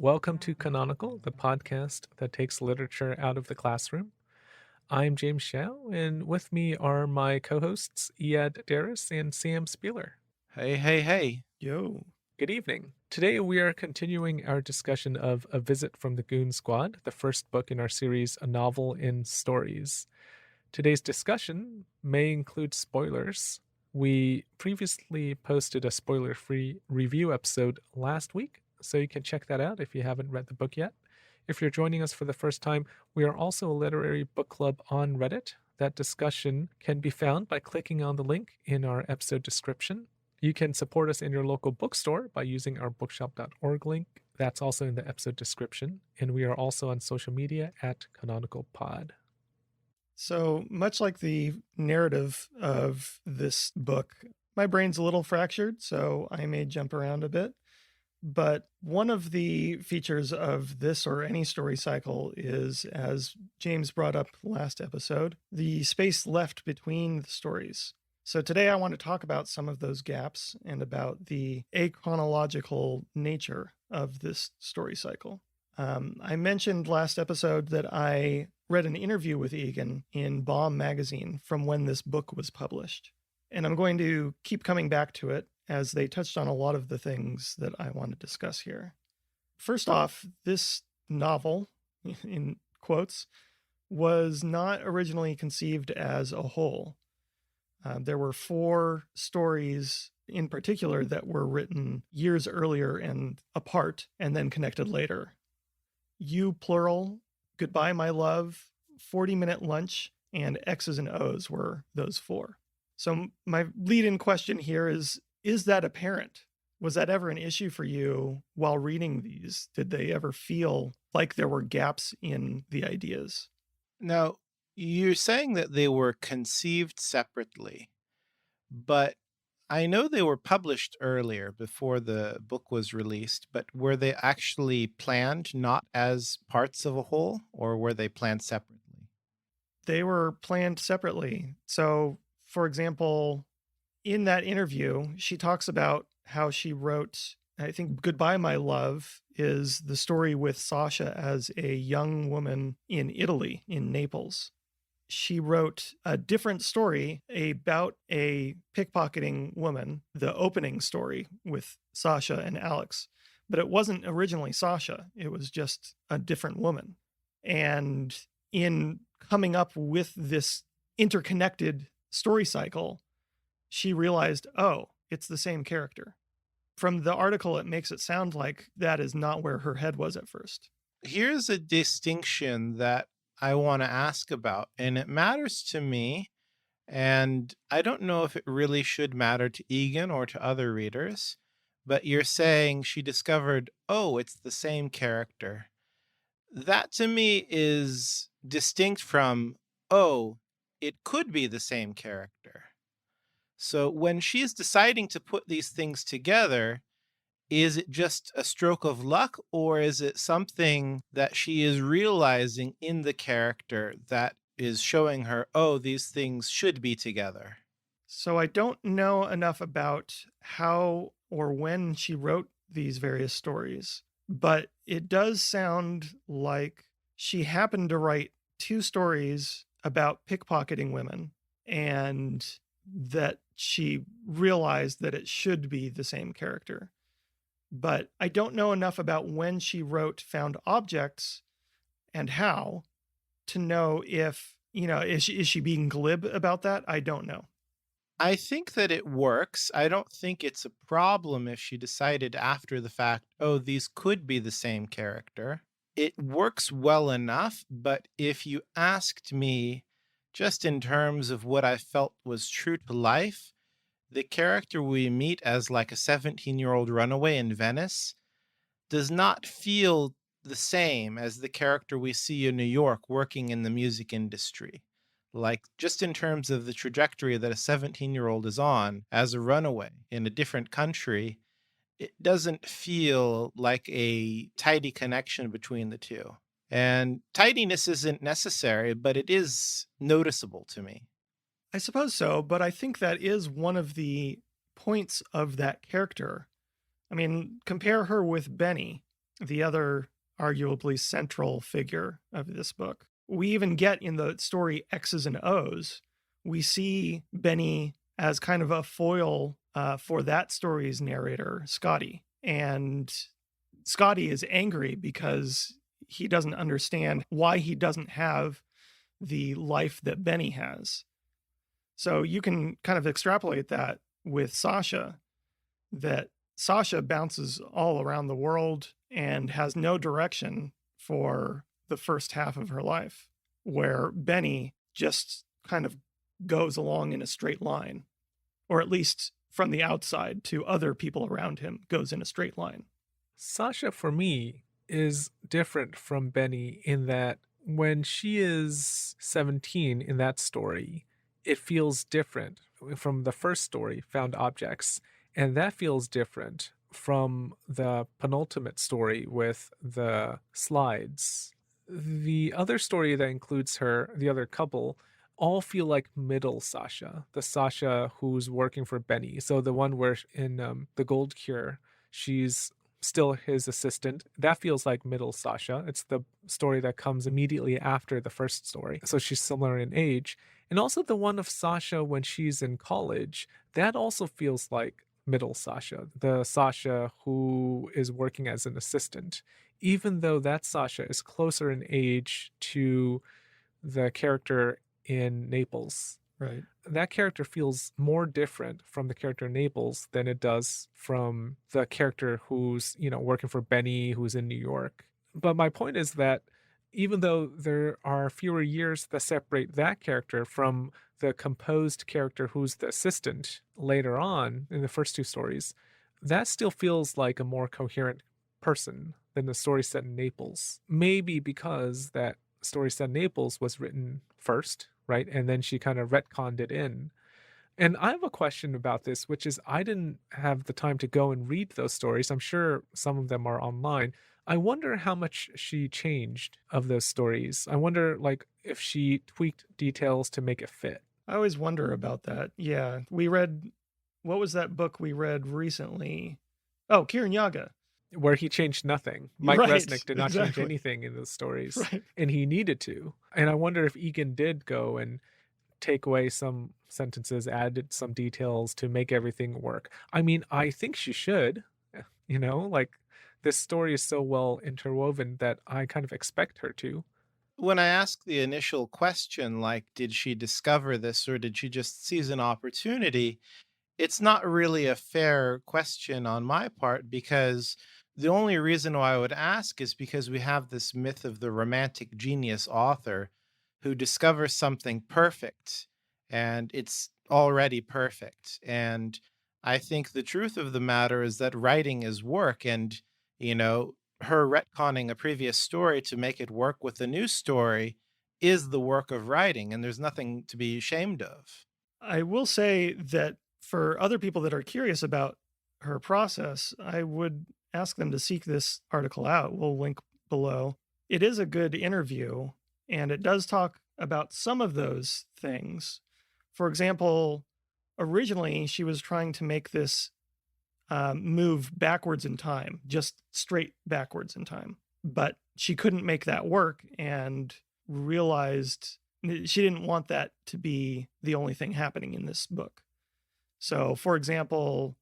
Welcome to Canonical, the podcast that takes literature out of the classroom. I'm James Shao, and with me are my co hosts, Iad Darris and Sam Spieler. Hey, hey, hey. Yo. Good evening. Today we are continuing our discussion of A Visit from the Goon Squad, the first book in our series, A Novel in Stories. Today's discussion may include spoilers. We previously posted a spoiler free review episode last week, so you can check that out if you haven't read the book yet. If you're joining us for the first time, we are also a literary book club on Reddit. That discussion can be found by clicking on the link in our episode description. You can support us in your local bookstore by using our bookshop.org link. That's also in the episode description. And we are also on social media at Canonical Pod. So much like the narrative of this book, my brain's a little fractured, so I may jump around a bit. But one of the features of this or any story cycle is, as James brought up last episode, the space left between the stories. So today I want to talk about some of those gaps and about the achronological nature of this story cycle. I mentioned last episode that I read an interview with Egan in Bomb magazine from when this book was published. And I'm going to keep coming back to it as they touched on a lot of the things that I want to discuss here. First off, this novel, in quotes, was not originally conceived as a whole. There were 4 stories in particular that were written years earlier and apart and then connected later. You plural, Goodbye My Love, 40-Minute Lunch, and X's and O's were those 4. So my lead-in question here is that apparent? Was that ever an issue for you while reading these? Did they ever feel like there were gaps in the ideas? Now, you're saying that they were conceived separately, but I know they were published earlier before the book was released, but were they actually planned not as parts of a whole, or were they planned separately? They were planned separately. So, for example, in that interview, she talks about how she wrote, I think Goodbye My Love is the story with Sasha as a young woman in Italy, in Naples. She wrote a different story about a pickpocketing woman, the opening story with Sasha and Alex. But it wasn't originally Sasha, it was just a different woman. And in coming up with this interconnected story cycle, she realized, oh, it's the same character. From the article, it makes it sound like that is not where her head was at first. Here's a distinction that I want to ask about, and it matters to me, and I don't know if it really should matter to Egan or to other readers, but you're saying she discovered, oh, it's the same character. That to me is distinct from, oh, it could be the same character. So when she's deciding to put these things together, is it just a stroke of luck, or is it something that she is realizing in the character that is showing her, oh, these things should be together? So I don't know enough about how or when she wrote these various stories, but it does sound like she happened to write 2 stories about pickpocketing women, and that she realized that it should be the same character. But I don't know enough about when she wrote Found Objects and how to know if, is she being glib about that? I don't know. I think that it works. I don't think it's a problem if she decided after the fact, oh, these could be the same character. It works well enough, but if you asked me just in terms of what I felt was true to life, the character we meet as like a 17-year-old runaway in Venice does not feel the same as the character we see in New York working in the music industry. Like, just in terms of the trajectory that a 17-year-old is on as a runaway in a different country, it doesn't feel like a tidy connection between the two. And tidiness isn't necessary, but it is noticeable to me. I suppose so, but I think that is one of the points of that character. I mean, compare her with Benny. the other arguably central figure of this book. We even get in the story X's and O's, we see Benny as kind of a foil for that story's narrator, Scotty. And Scotty is angry because he doesn't understand why he doesn't have the life that Benny has. So you can kind of extrapolate that with Sasha, that Sasha bounces all around the world and has no direction for the first half of her life, where Benny just kind of goes along in a straight line, or at least from the outside to other people around him goes in a straight line. Sasha, for me, is different from Benny in that when she is 17 in that story, it feels different from the first story, Found Objects, and that feels different from the penultimate story with the slides. The other story that includes her, the other couple, all feel like middle Sasha, the Sasha who's working for Benny. So the one where in the Gold Cure, she's still his assistant. That feels like middle Sasha. It's the story that comes immediately after the first story. So she's similar in age. And also the one of Sasha when she's in college, that also feels like middle Sasha, the Sasha who is working as an assistant, even though that Sasha is closer in age to the character in Naples. Right. That character feels more different from the character in Naples than it does from the character who's, working for Benny, who's in New York. But my point is that even though there are fewer years that separate that character from the composed character who's the assistant later on in the first two stories, that still feels like a more coherent person than the story set in Naples. Maybe because that story set in Naples was written first, right? And then she kind of retconned it in. And I have a question about this, which is I didn't have the time to go and read those stories. I'm sure some of them are online. I wonder how much she changed of those stories. I wonder, like, if she tweaked details to make it fit. I always wonder about that. Yeah. What was that book we read recently? Oh, Kiran Yaga. Where he changed nothing. Mike Right, Resnick did not change exactly. anything in those stories. Right. And he needed to. And I wonder if Egan did go and take away some sentences, added some details to make everything work. I mean, I think she should, like this story is so well interwoven that I kind of expect her to. When I asked the initial question, like, did she discover this or did she just seize an opportunity? It's not really a fair question on my part because the only reason why I would ask is because we have this myth of the romantic genius author who discovers something perfect and it's already perfect. And I think the truth of the matter is that writing is work and, you know, her retconning a previous story to make it work with the new story is the work of writing and there's nothing to be ashamed of. I will say that for other people that are curious about her process, I would ask them to seek this article out. We'll link below. It is a good interview, and it does talk about some of those things. For example, originally she was trying to make this move backwards in time, just straight backwards in time. But she couldn't make that work and realized she didn't want that to be the only thing happening in this book. So, for example,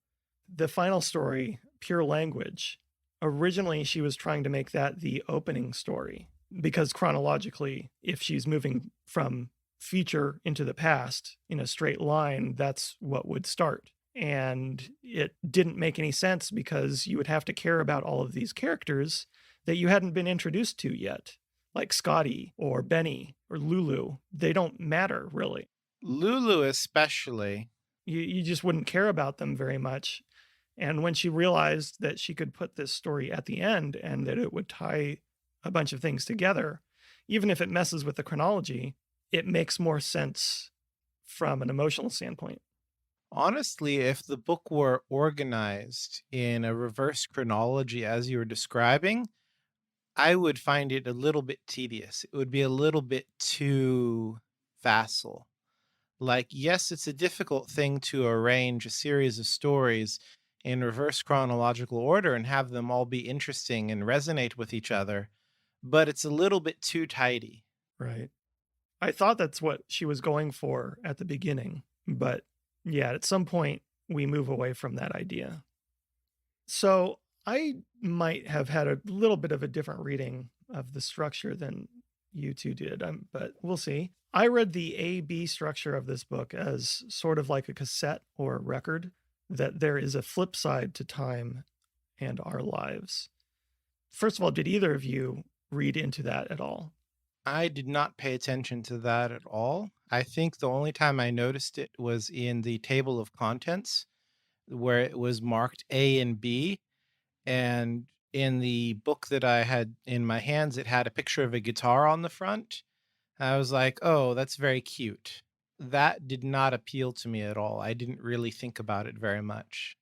the final story, Pure Language, originally she was trying to make that the opening story because chronologically, if she's moving from future into the past in a straight line, that's what would start. And it didn't make any sense because you would have to care about all of these characters that you hadn't been introduced to yet, like Scotty or Benny or Lulu. They don't matter really. Lulu, especially. You just wouldn't care about them very much. And when she realized that she could put this story at the end and that it would tie a bunch of things together, even if it messes with the chronology, it makes more sense from an emotional standpoint. Honestly, if the book were organized in a reverse chronology as you were describing, I would find it a little bit tedious. It would be a little bit too facile. Like, yes, it's a difficult thing to arrange a series of stories in reverse chronological order and have them all be interesting and resonate with each other, but it's a little bit too tidy. Right. I thought that's what she was going for at the beginning, but yeah, at some point we move away from that idea. So I might have had a little bit of a different reading of the structure than you two did, but we'll see. I read the A B structure of this book as sort of like a cassette or record, that there is a flip side to time and our lives. First of all, did either of you read into that at all? I did not pay attention to that at all. I think the only time I noticed it was in the table of contents where it was marked A and B. And in the book that I had in my hands, it had a picture of a guitar on the front. I was like, oh, that's very cute. That did not appeal to me at all. I didn't really think about it very much.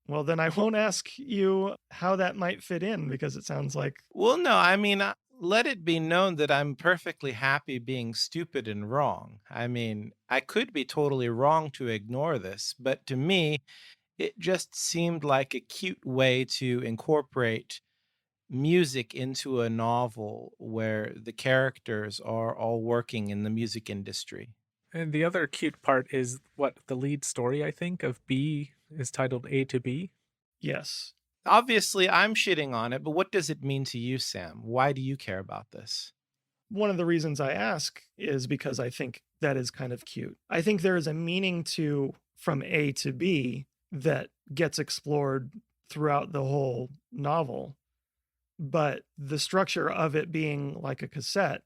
Well, then I won't ask you how that might fit in because it sounds like Well, no, I mean, let it be known that I'm perfectly happy being stupid and wrong. I mean, I could be totally wrong to ignore this, but to me, it just seemed like a cute way to incorporate music into a novel where the characters are all working in the music industry. And the other cute part is what the lead story, I think, of B is titled A to B. yes. Obviously, I'm shitting on it, but what does it mean to you, Sam? Why do you care about this? One of the reasons I ask is because I think that is kind of cute. I think there is a meaning to from A to B that gets explored throughout the whole novel. But the structure of it being like a cassette,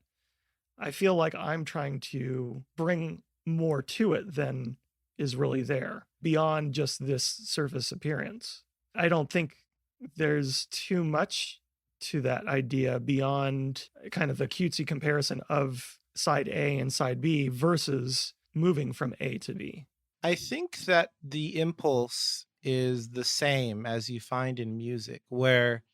I feel like I'm trying to bring more to it than is really there beyond just this surface appearance. I don't think there's too much to that idea beyond kind of the cutesy comparison of side A and side B versus moving from A to B. I think that the impulse is the same as you find in music, where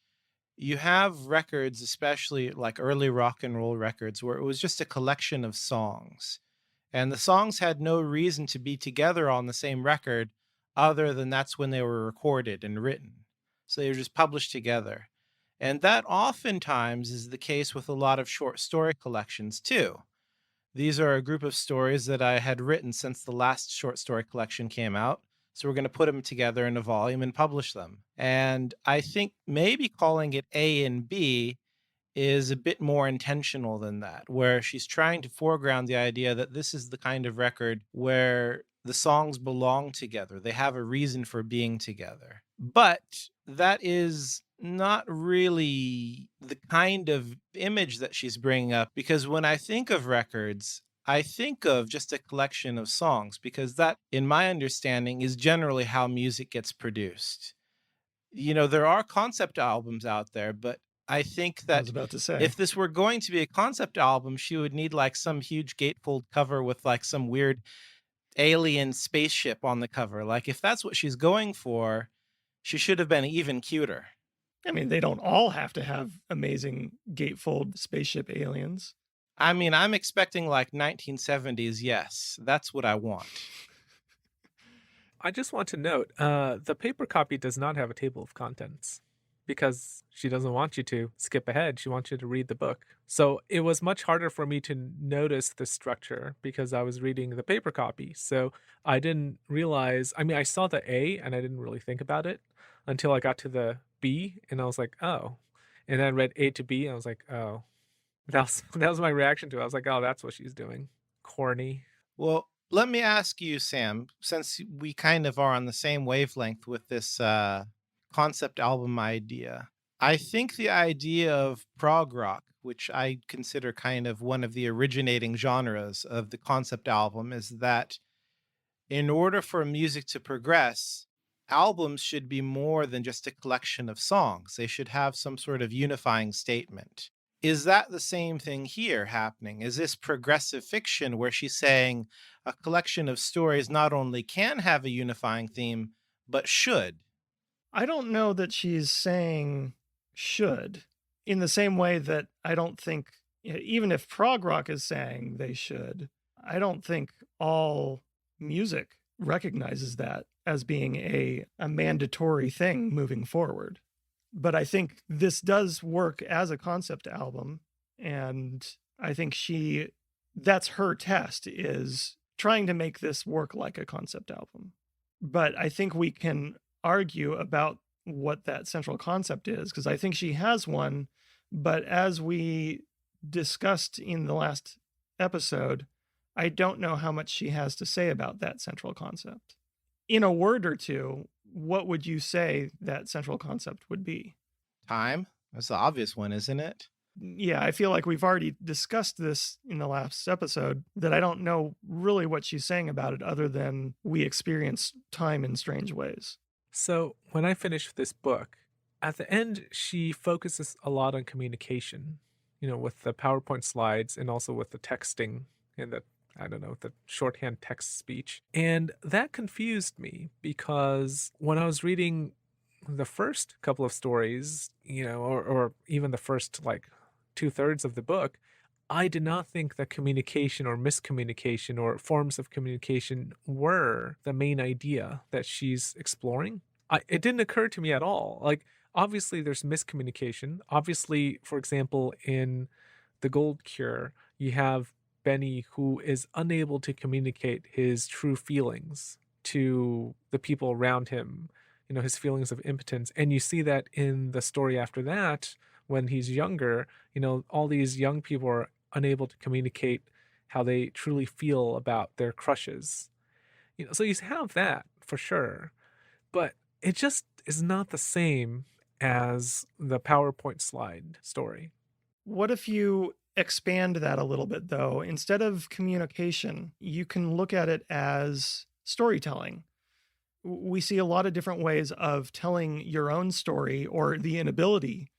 you have records, especially like early rock and roll records, where it was just a collection of songs. And the songs had no reason to be together on the same record other than that's when they were recorded and written. So they were just published together. And that oftentimes is the case with a lot of short story collections too. These are a group of stories that I had written since the last short story collection came out. So we're going to put them together in a volume and publish them. And I think maybe calling it A and B is a bit more intentional than that, where she's trying to foreground the idea that this is the kind of record where the songs belong together. They have a reason for being together. But that is not really the kind of image that she's bringing up, because when I think of records, I think of just a collection of songs, because that, in my understanding, is generally how music gets produced. You know, there are concept albums out there, but I think I was that about to say. if this were going to be a concept album, she would need like some huge gatefold cover with like some weird alien spaceship on the cover. Like, if that's what she's going for, she should have been even cuter. I mean, they don't all have to have amazing gatefold spaceship aliens. I mean, I'm expecting like 1970s. Yes, that's what I want. I just want to note, the paper copy does not have a table of contents because she doesn't want you to skip ahead. She wants you to read the book. So it was much harder for me to notice the structure because I was reading the paper copy. So I didn't realize, I mean, I saw the A and I didn't really think about it until I got to the B and I was like, oh. And then I read A to B and I was like, oh. That was my reaction to it. I was like, oh, that's what she's doing. Corny. Well, let me ask you, Sam, since we kind of are on the same wavelength with this concept album idea. I think the idea of prog rock, which I consider kind of one of the originating genres of the concept album, is that in order for music to progress, albums should be more than just a collection of songs. They should have some sort of unifying statement. Is that the same thing here happening? Is this progressive fiction where she's saying a collection of stories not only can have a unifying theme, but should? I don't know that she's saying should, in the same way that I don't think, even if prog rock is saying they should, I don't think all music recognizes that as being a mandatory thing moving forward. But I think this does work as a concept album. And I think that's her test, is trying to make this work like a concept album. But I think we can argue about what that central concept is, because I think she has one. But as we discussed in the last episode, I don't know how much she has to say about that central concept. In a word or two, what would you say that central concept would be? Time. That's the obvious one, isn't it? Yeah, I feel like we've already discussed this in the last episode, that I don't know really what she's saying about it other than we experience time in strange ways. So when I finished this book, at the end, she focuses a lot on communication, with the PowerPoint slides and also with the texting and the shorthand text speech. And that confused me because when I was reading the first couple of stories, or even the first like 2/3 of the book, I did not think that communication or miscommunication or forms of communication were the main idea that she's exploring. It didn't occur to me at all. Like, obviously, there's miscommunication. Obviously, for example, in The Gold Cure, you have Benny who is unable to communicate his true feelings to the people around him, his feelings of impotence. And you see that in the story after that, when he's younger, all these young people are unable to communicate how they truly feel about their crushes. So you have that for sure. But it just is not the same as the PowerPoint slide story. What if you expand that a little bit, though? Instead of communication, you can look at it as storytelling. We see a lot of different ways of telling your own story, or the inability,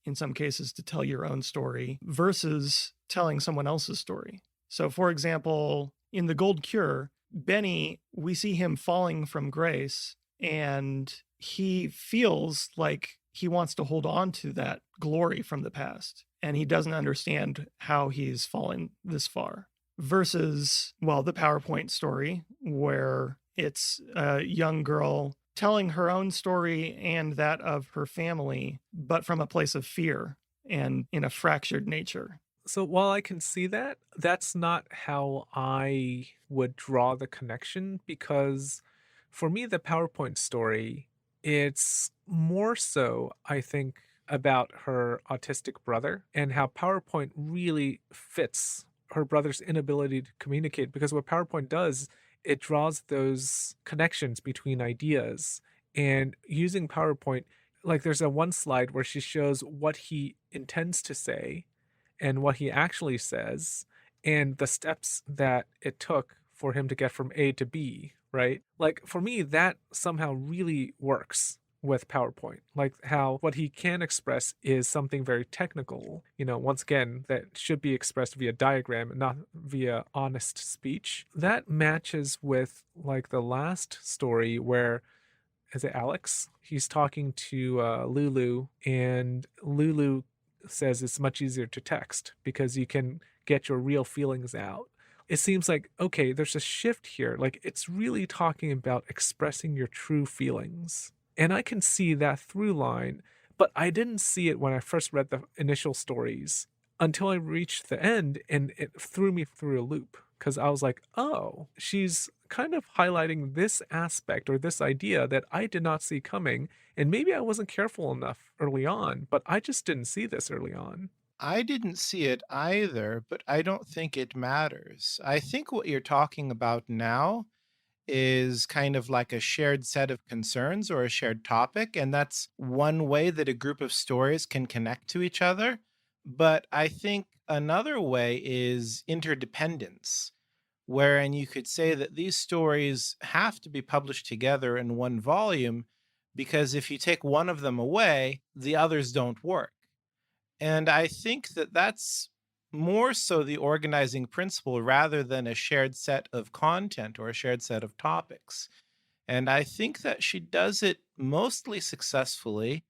in some cases, to tell your own story versus telling someone else's story. So, for example, in The Gold Cure, Benny, we see him falling from grace, and he feels like he wants to hold on to that glory from the past, and he doesn't understand how he's fallen this far. Versus, well, the PowerPoint story, where it's a young girl telling her own story and that of her family, but from a place of fear and in a fractured nature. So while I can see that, that's not how I would draw the connection, because for me, the PowerPoint story, it's more so, I think, about her autistic brother and how PowerPoint really fits her brother's inability to communicate. Because what PowerPoint does, it draws those connections between ideas. And using PowerPoint, like there's a one slide where she shows what he intends to say and what he actually says and the steps that it took for him to get from A to B, right? Like for me, that somehow really works with PowerPoint. Like how what he can express is something very technical, once again, that should be expressed via diagram and not via honest speech. That matches with like the last story where, is it Alex? He's talking to Lulu, and Lulu says it's much easier to text because you can get your real feelings out. It seems like, okay, there's a shift here. Like it's really talking about expressing your true feelings. And I can see that through line, but I didn't see it when I first read the initial stories until I reached the end, and it threw me through a loop because I was like, oh, she's kind of highlighting this aspect or this idea that I did not see coming. And maybe I wasn't careful enough early on, but I just didn't see this early on. I didn't see it either, but I don't think it matters. I think what you're talking about now is kind of like a shared set of concerns or a shared topic. And that's one way that a group of stories can connect to each other. But I think another way is interdependence, wherein you could say that these stories have to be published together in one volume, because if you take one of them away, the others don't work. And I think that that's more so the organizing principle rather than a shared set of content or a shared set of topics. And I think that she does it mostly successfully.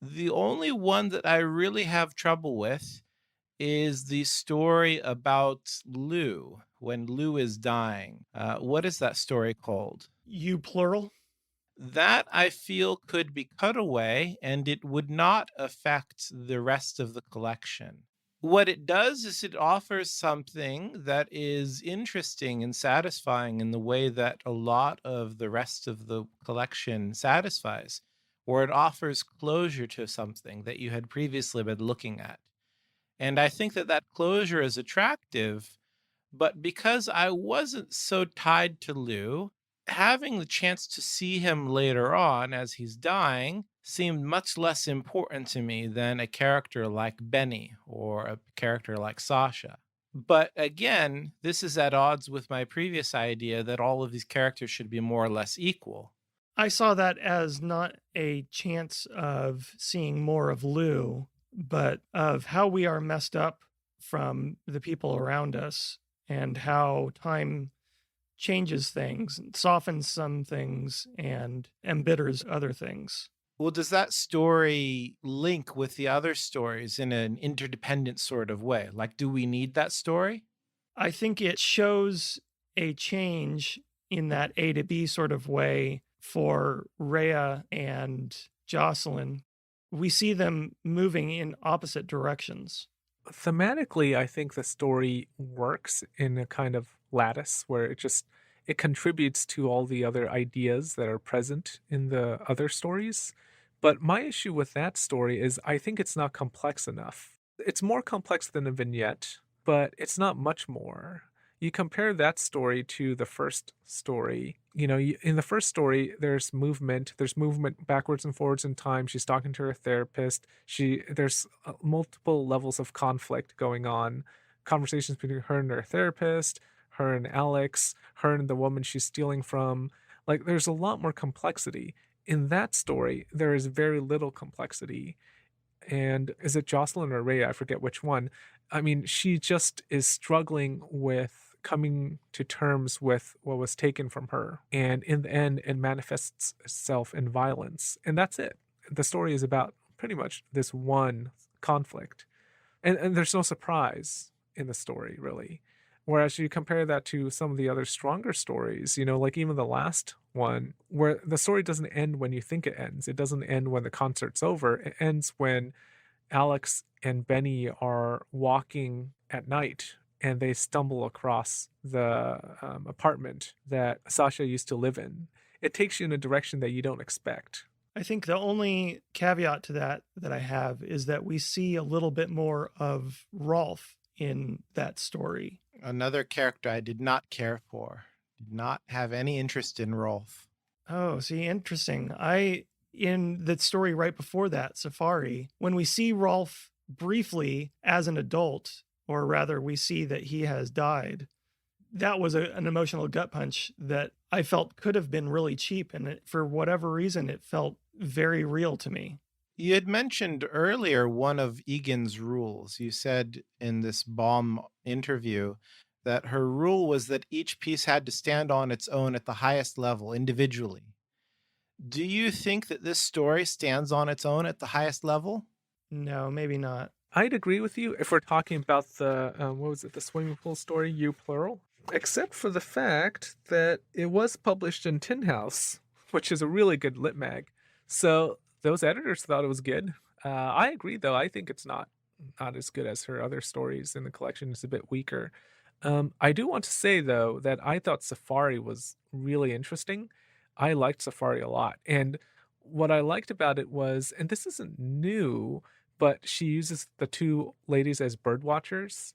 The only one that I really have trouble with is the story about Lou when Lou is dying. What is that story called? You plural? That I feel could be cut away and it would not affect the rest of the collection. What it does is it offers something that is interesting and satisfying in the way that a lot of the rest of the collection satisfies, or it offers closure to something that you had previously been looking at. And I think that that closure is attractive, but because I wasn't so tied to Lou, having the chance to see him later on as he's dying seemed much less important to me than a character like Benny or a character like Sasha. But again, this is at odds with my previous idea that all of these characters should be more or less equal. I saw that as not a chance of seeing more of Lou, but of how we are messed up from the people around us and how time changes things, softens some things, and embitters other things. Well, does that story link with the other stories in an interdependent sort of way? Like, do we need that story? I think it shows a change in that A to B sort of way for Rhea and Jocelyn. We see them moving in opposite directions. Thematically, I think the story works in a kind of lattice where it contributes to all the other ideas that are present in the other stories. But my issue with that story is I think it's not complex enough. It's more complex than a vignette, but it's not much more. You compare that story to the first story. In the first story, there's movement backwards and forwards in time. She's talking to her therapist. There's multiple levels of conflict going on, conversations between her and her therapist, her and Alex, her and the woman she's stealing from. Like, there's a lot more complexity. In that story, there is very little complexity. And is it Jocelyn or Rhea? I forget which one. I mean, she just is struggling with coming to terms with what was taken from her. And in the end, it manifests itself in violence. And that's it. The story is about pretty much this one conflict. And there's no surprise in the story, really. Whereas you compare that to some of the other stronger stories, like even the last one, where the story doesn't end when you think it ends. It doesn't end when the concert's over. It ends when Alex and Benny are walking at night and they stumble across the apartment that Sasha used to live in. It takes you in a direction that you don't expect. I think the only caveat to that I have is that we see a little bit more of Rolf in that story. Another character I did not care for. Did not have any interest in Rolf. Oh, see, interesting. In the story right before that, Safari, when we see Rolf briefly as an adult, or rather we see that he has died, that was an emotional gut punch that I felt could have been really cheap. And for whatever reason, it felt very real to me. You had mentioned earlier one of Egan's rules. You said in this bomb interview that her rule was that each piece had to stand on its own at the highest level individually. Do you think that this story stands on its own at the highest level? No, maybe not. I'd agree with you if we're talking about the swimming pool story, you plural, except for the fact that it was published in Tin House, which is a really good lit mag. So those editors thought it was good. I agree, though. I think it's not as good as her other stories in the collection. It's a bit weaker. I do want to say, though, that I thought Safari was really interesting. I liked Safari a lot. And what I liked about it was, and this isn't new, but she uses the two ladies as bird watchers.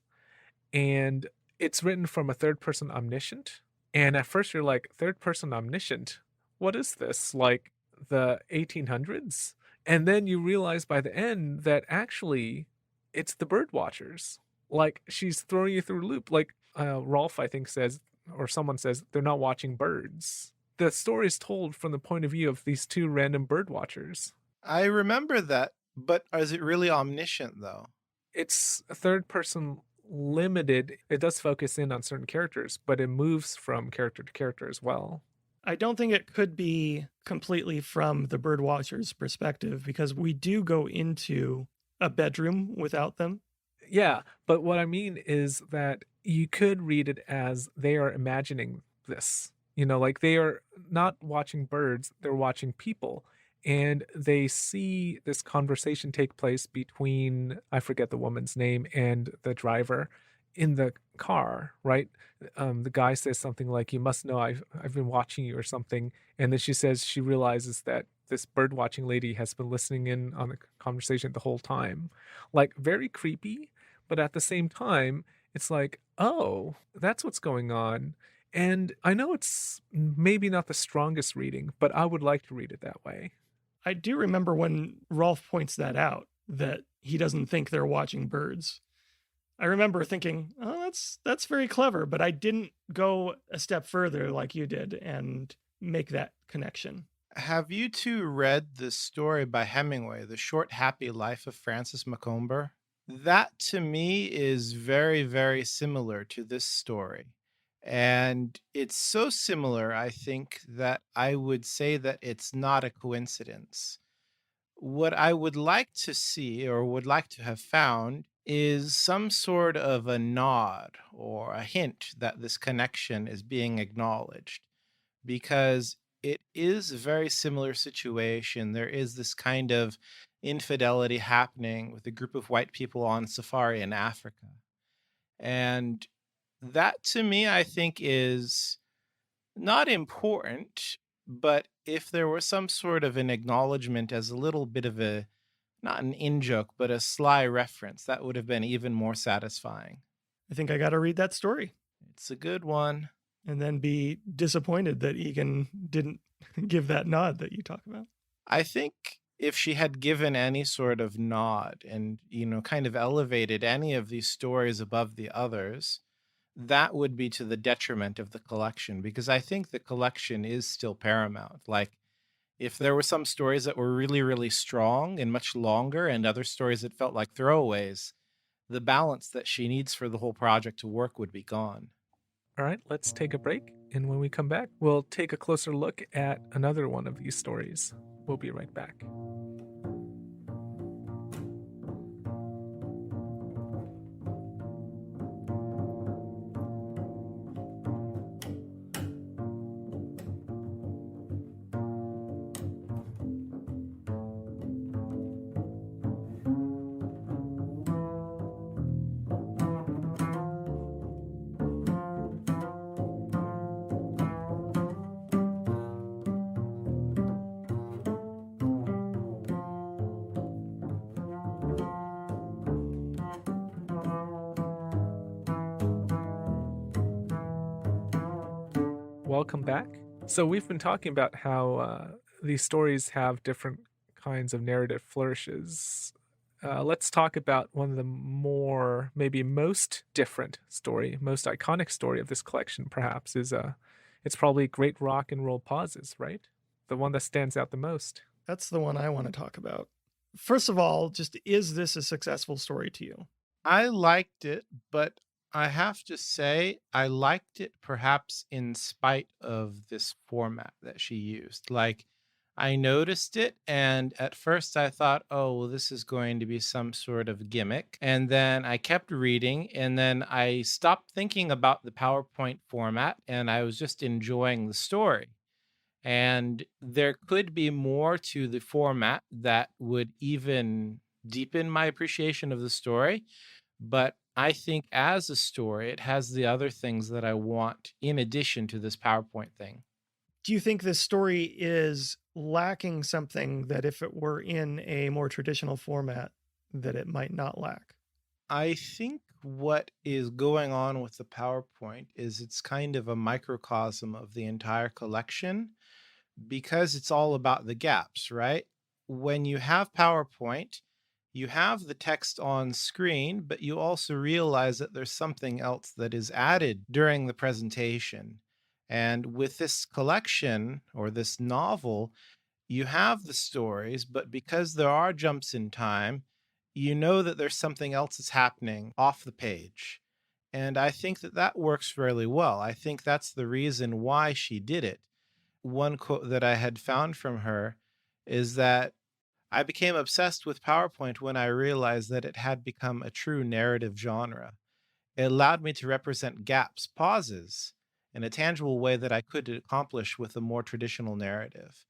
And it's written from a third person omniscient. And at first you're like, third person omniscient? What is this? Like the 1800s? And then you realize by the end that actually it's the bird watchers. Like, she's throwing you through a loop. Like Rolf, I think, says, or someone says, they're not watching birds. The story is told from the point of view of these two random bird watchers. I remember that, but is it really omniscient, though? It's a third person limited. It does focus in on certain characters, but it moves from character to character as well. I don't think it could be completely from the birdwatcher's perspective because we do go into a bedroom without them. Yeah, but what I mean is that you could read it as they are imagining this. Like they are not watching birds, they're watching people. And they see this conversation take place between, I forget the woman's name, and the driver in the car, right? The guy says something like, "You must know I've been watching you," or something. And then she says she realizes that this bird watching lady has been listening in on the conversation the whole time. Like very creepy, but at the same time, it's like, oh, that's what's going on. And I know it's maybe not the strongest reading, but I would like to read it that way. I do remember when Rolf points that out, that he doesn't think they're watching birds. I remember thinking, oh, that's very clever, but I didn't go a step further like you did and make that connection. Have you two read the story by Hemingway, The Short Happy Life of Francis McComber? That to me is very, very similar to this story. And it's so similar, I think, that I would say that it's not a coincidence. What I would like to see or would like to have found is some sort of a nod or a hint that this connection is being acknowledged because it is a very similar situation. There is this kind of infidelity happening with a group of white people on safari in Africa. And that to me, I think, is not important, but if there were some sort of an acknowledgement as a little bit of a, not an in joke, but a sly reference, that would have been even more satisfying. I think I got to read that story It's a good one. and then be disappointed that Egan didn't give that nod that you talk about. I think if she had given any sort of nod and, kind of elevated any of these stories above the others, that would be to the detriment of the collection because I think the collection is still paramount. Like, if there were some stories that were really, really strong and much longer, and other stories that felt like throwaways, the balance that she needs for the whole project to work would be gone. All right, let's take a break. And when we come back, we'll take a closer look at another one of these stories. We'll be right back. Welcome back. So, we've been talking about how these stories have different kinds of narrative flourishes. Let's talk about one of the more, maybe most different story, most iconic story of this collection, perhaps, is it's probably Great Rock and Roll Pauses, right? The one that stands out the most. That's the one I want to talk about. First of all, just is this a successful story to you? I liked it, but I have to say, I liked it perhaps in spite of this format that she used. Like, I noticed it, and at first I thought, oh, well, this is going to be some sort of gimmick. And then I kept reading, and then I stopped thinking about the PowerPoint format, and I was just enjoying the story. And there could be more to the format that would even deepen my appreciation of the story. But I think as a story, it has the other things that I want in addition to this PowerPoint thing. Do you think this story is lacking something that if it were in a more traditional format, that it might not lack? I think what is going on with the PowerPoint is it's kind of a microcosm of the entire collection because it's all about the gaps, right? When you have PowerPoint, you have the text on screen, but you also realize that there's something else that is added during the presentation. And with this collection or this novel, you have the stories, but because there are jumps in time, you know that there's something else that's happening off the page. And I think that that works fairly well. I think that's the reason why she did it. One quote that I had found from her is that I became obsessed with PowerPoint when I realized that it had become a true narrative genre. It allowed me to represent gaps, pauses, in a tangible way that I could accomplish with a more traditional narrative.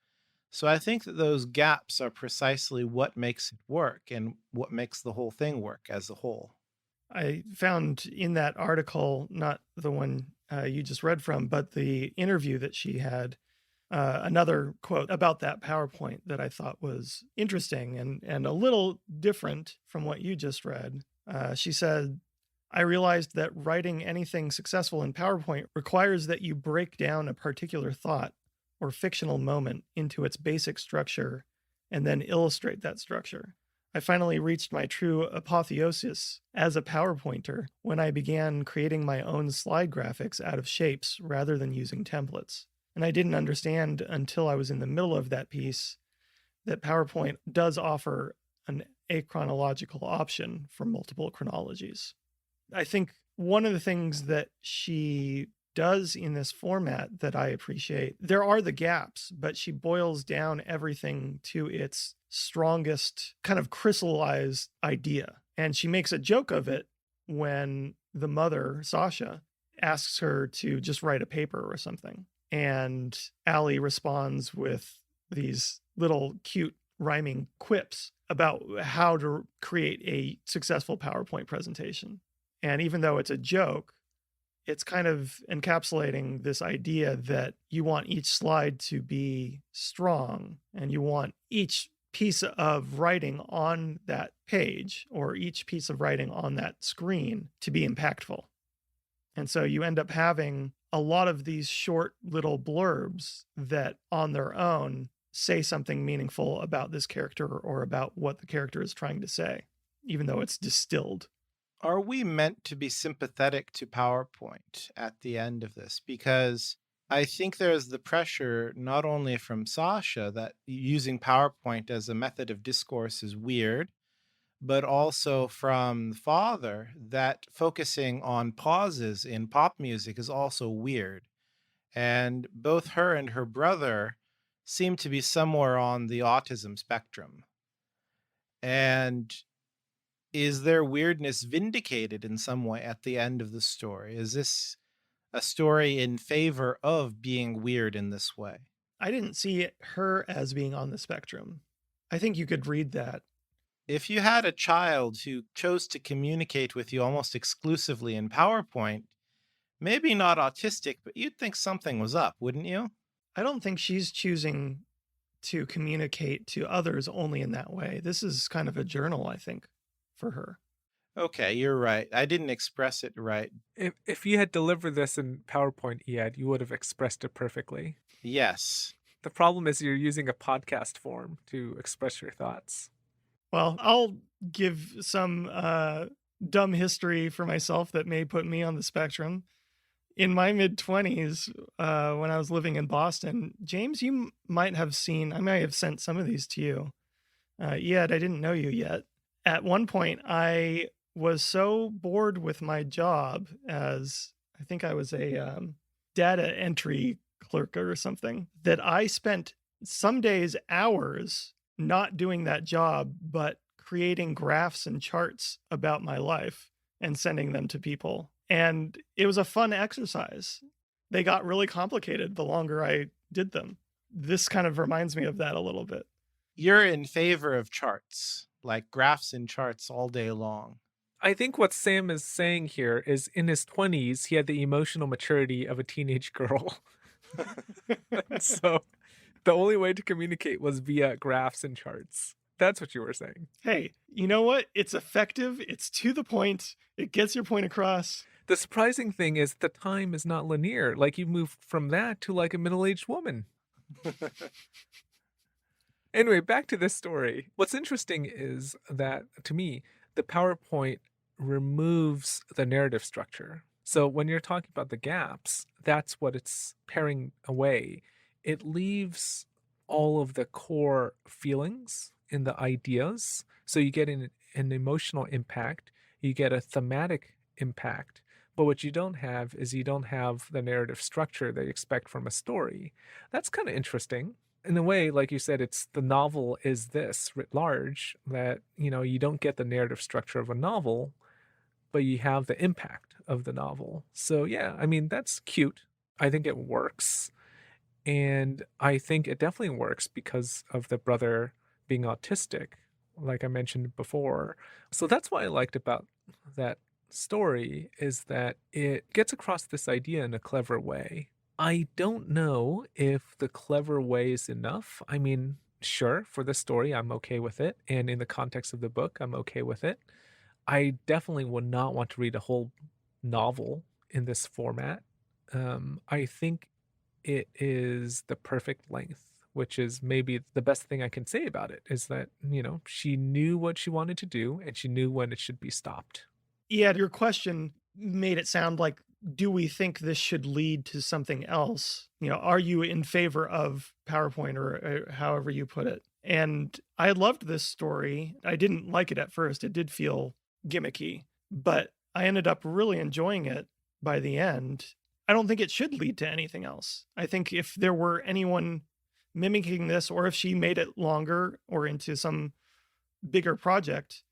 So I think that those gaps are precisely what makes it work and what makes the whole thing work as a whole. I found in that article, not the one you just read from, but the interview that she had, another quote about that PowerPoint that I thought was interesting and a little different from what you just read. She said, I realized that writing anything successful in PowerPoint requires that you break down a particular thought or fictional moment into its basic structure and then illustrate that structure. I finally reached my true apotheosis as a PowerPointer when I began creating my own slide graphics out of shapes rather than using templates. And I didn't understand until I was in the middle of that piece that PowerPoint does offer an achronological option for multiple chronologies. I think one of the things that she does in this format that I appreciate, there are the gaps, but she boils down everything to its strongest kind of crystallized idea. And she makes a joke of it when the mother, Sasha, asks her to just write a paper or something. And Allie responds with these little cute rhyming quips about how to create a successful PowerPoint presentation. And even though it's a joke, it's kind of encapsulating this idea that you want each slide to be strong and you want each piece of writing on that page or each piece of writing on that screen to be impactful. And so you end up having a lot of these short little blurbs that on their own say something meaningful about this character or about what the character is trying to say, even though it's distilled. Are we meant to be sympathetic to PowerPoint at the end of this? Because I think there's the pressure not only from Sasha that using PowerPoint as a method of discourse is weird, but also from the father that focusing on pauses in pop music is also weird. And both her and her brother seem to be somewhere on the autism spectrum. And is their weirdness vindicated in some way at the end of the story? Is this a story in favor of being weird in this way? I didn't see her as being on the spectrum. I think you could read that. If you had a child who chose to communicate with you almost exclusively in PowerPoint, maybe not autistic, but you'd think something was up, wouldn't you? I don't think she's choosing to communicate to others only in that way. This is kind of a journal, I think, for her. Okay, you're right. I didn't express it right. If you had delivered this in PowerPoint, Ed, you would have expressed it perfectly. Yes. The problem is you're using a podcast form to express your thoughts. Well, I'll give some dumb history for myself that may put me on the spectrum. In my mid-20s, when I was living in Boston, James, you might have seen, I might have sent some of these to you. Ed, I didn't know you yet. At one point, I was so bored with my job as, I think I was a data entry clerk or something, that I spent some days hours not doing that job, but creating graphs and charts about my life and sending them to people. And it was a fun exercise. They got really complicated the longer I did them. This kind of reminds me of that a little bit. You're in favor of charts, like graphs and charts all day long. I think what Sam is saying here is in his 20s, he had the emotional maturity of a teenage girl. So the only way to communicate was via graphs and charts. That's what you were saying. Hey, you know what? It's effective. It's to the point. It gets your point across. The surprising thing is the time is not linear. Like you moved from that to like a middle-aged woman. Anyway, back to this story. What's interesting is that, to me, the PowerPoint removes the narrative structure. So when you're talking about the gaps, that's what it's paring away. It leaves all of the core feelings in the ideas. So you get an emotional impact, you get a thematic impact. But what you don't have is you don't have the narrative structure that you expect from a story. That's kind of interesting. In a way, like you said, it's the novel is this writ large that, you don't get the narrative structure of a novel, but you have the impact of the novel. So yeah, I mean, that's cute. I think it works. And I think it definitely works because of the brother being autistic, like I mentioned before. So that's what I liked about that story is that it gets across this idea in a clever way. I don't know if the clever way is enough. I mean, sure, for the story, I'm okay with it. And in the context of the book, I'm okay with it. I definitely would not want to read a whole novel in this format. I think it is the perfect length, which is maybe the best thing I can say about it is that, she knew what she wanted to do and she knew when it should be stopped. Yeah, your question made it sound like, do we think this should lead to something else? Are you in favor of PowerPoint or however you put it? And I loved this story. I didn't like it at first. It did feel gimmicky, but I ended up really enjoying it by the end. I don't think it should lead to anything else. I think if there were anyone mimicking this, or if she made it longer or into some bigger project,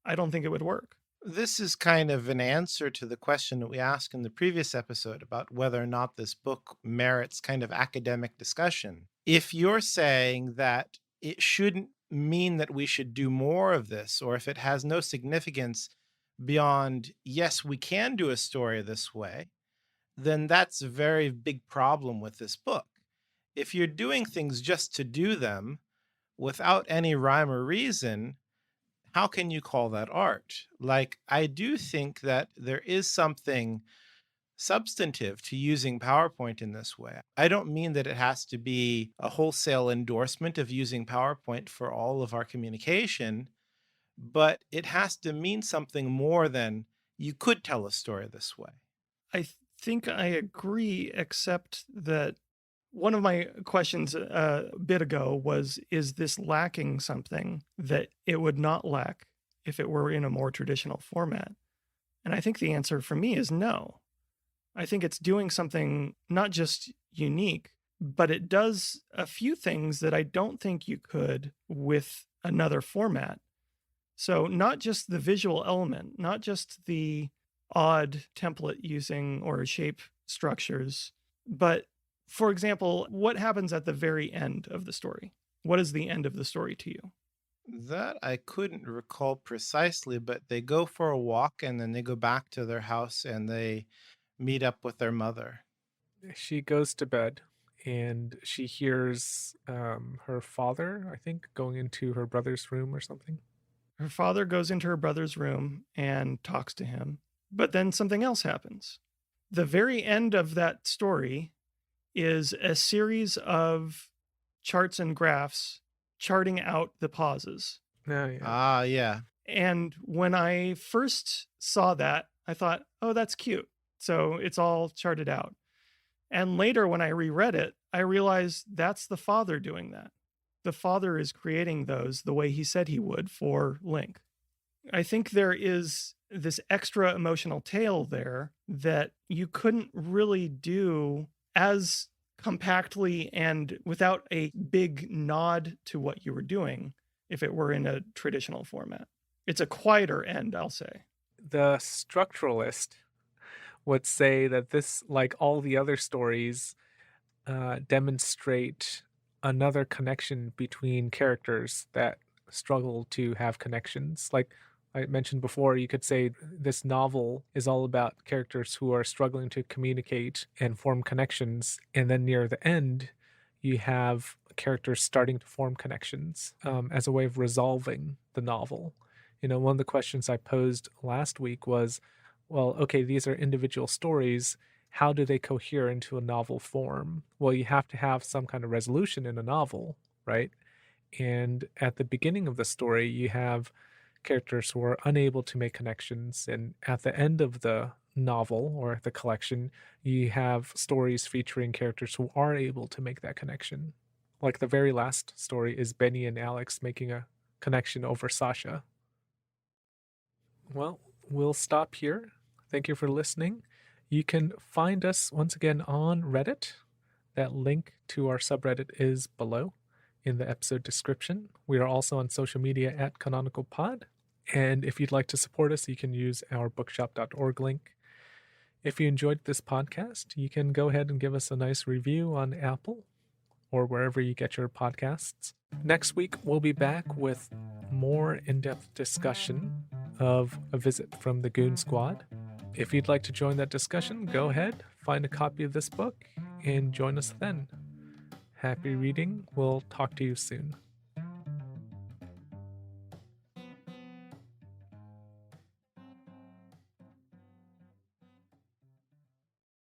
I don't think it would work. This is kind of an answer to the question that we asked in the previous episode about whether or not this book merits kind of academic discussion. If you're saying that it shouldn't mean that we should do more of this, or if it has no significance beyond, yes, we can do a story this way, then that's a very big problem with this book. If you're doing things just to do them without any rhyme or reason, how can you call that art? Like, I do think that there is something substantive to using PowerPoint in this way. I don't mean that it has to be a wholesale endorsement of using PowerPoint for all of our communication, but it has to mean something more than you could tell a story this way. I think I agree, except that one of my questions a bit ago was, is this lacking something that it would not lack if it were in a more traditional format? And I think the answer for me is no. I think it's doing something not just unique, but it does a few things that I don't think you could with another format. So, not just the visual element, not just the odd template using or shape structures, but for example, what happens at the very end of the story? What is the end of the story to you? That I couldn't recall precisely, but they go for a walk and then they go back to their house and they meet up with their mother. She goes to bed and she hears her father, I think, going into her brother's room or something. Her father goes into her brother's room and talks to him, but then something else happens. The very end of that story is a series of charts and graphs charting out the pauses. Oh, yeah. Ah, yeah. And when I first saw that, I thought, oh, that's cute. So it's all charted out. And later, when I reread it, I realized that's the father doing that. The father is creating those the way he said he would for Link. I think there is this extra emotional tail there that you couldn't really do as compactly and without a big nod to what you were doing if it were in a traditional format. It's a quieter end, I'll say. The structuralist would say that this, like all the other stories, demonstrate another connection between characters that struggle to have connections. Like I mentioned before, you could say this novel is all about characters who are struggling to communicate and form connections. And then near the end, you have characters starting to form connections as a way of resolving the novel. One of the questions I posed last week was, well, okay, these are individual stories. How do they cohere into a novel form? Well, you have to have some kind of resolution in a novel, right? And at the beginning of the story, you have characters who are unable to make connections. And at the end of the novel or the collection, you have stories featuring characters who are able to make that connection. Like the very last story is Benny and Alex making a connection over Sasha. Well, we'll stop here. Thank you for listening. You can find us once again on Reddit. That link to our subreddit is below in the episode description. We are also on social media at Canonical Pod. And if you'd like to support us, you can use our bookshop.org link. If you enjoyed this podcast, you can go ahead and give us a nice review on Apple or wherever you get your podcasts. Next week, we'll be back with more in-depth discussion of A Visit from the Goon Squad. If you'd like to join that discussion, go ahead, find a copy of this book, and join us then. Happy reading. We'll talk to you soon.